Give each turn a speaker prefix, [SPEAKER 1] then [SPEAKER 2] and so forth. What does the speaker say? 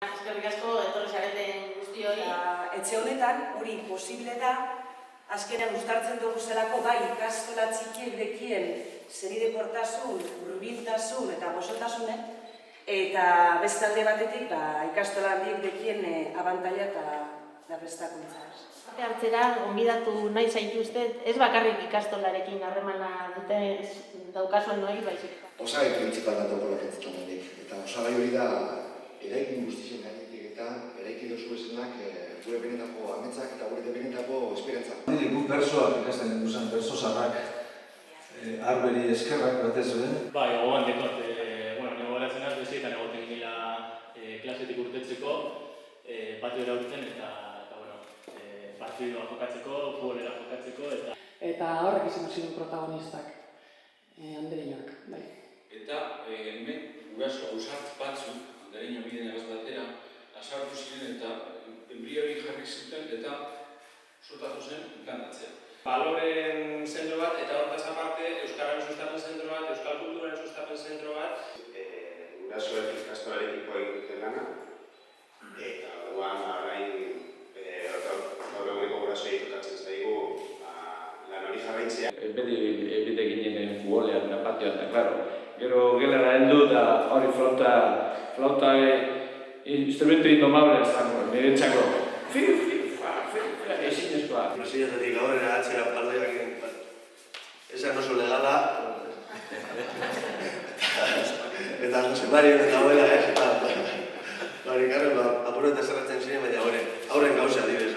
[SPEAKER 1] Eskerrik asko etorri zareten guztioi.
[SPEAKER 2] Etxe honetan hori posible da, azkenean uztartzen dugu zelako bai ikastola txikiek dekien senidekortasun, hurbiltasun eta gozotasune, eta beste alde batetik ikastola handiek dekien abantaila eta prestakuntza.
[SPEAKER 1] Parte hartzera, gonbidatu nahi zaituztet, ez bakarrik ikastolarekin harremana dute daukazuen noi, baizik.
[SPEAKER 3] Osagai printzipal bat dagoela pentsatzen handik, eta osagai hori da eraikin guztien gainetik eta eraiki dozu esenak gure benetako ametsak eta gure benetako esperientzak.
[SPEAKER 4] Gu persoak ikasten duzan, perso zarrak, arberi eskerrak batez duen.
[SPEAKER 5] Bai, gogoan dekot, nire goratzen az, bezietan egoten gila klasetik urtetzeko, patiora urten eta partidua jokatzeko, futbolera jokatzeko
[SPEAKER 6] eta horrek izan ziren protagonistak, Andereñoak, bai.
[SPEAKER 7] Eta hemen guraso ausartz batzuk, Andereño bideen agaz batera, asartu ziren eta embriori jarri zuten eta sortatu zen implantatzea.
[SPEAKER 8] Baloren zentro bat eta hortaz aparte Euskararen sustapen zentro bat, Euskal Kulturaren sustapen zentro bat.
[SPEAKER 9] Gurasoek ikastolarekiko egin duten lana, eta orduan orain gaur eguneko gurasoei tokatzen zaigu lan hori jarraitzea.
[SPEAKER 10] Bete ginen futbolean eta patioan, eta klaro. Gero gelara heldu eta hori flauta instrumento indomable zango, niretzako. Ezinezkoa.
[SPEAKER 9] Brasileetatik aurrera atzera paldoiak egin. Esan oso legala. Eta Jose Mario eta abuela, eta apurretan zerratzen ziren, baina horren gauza adibes.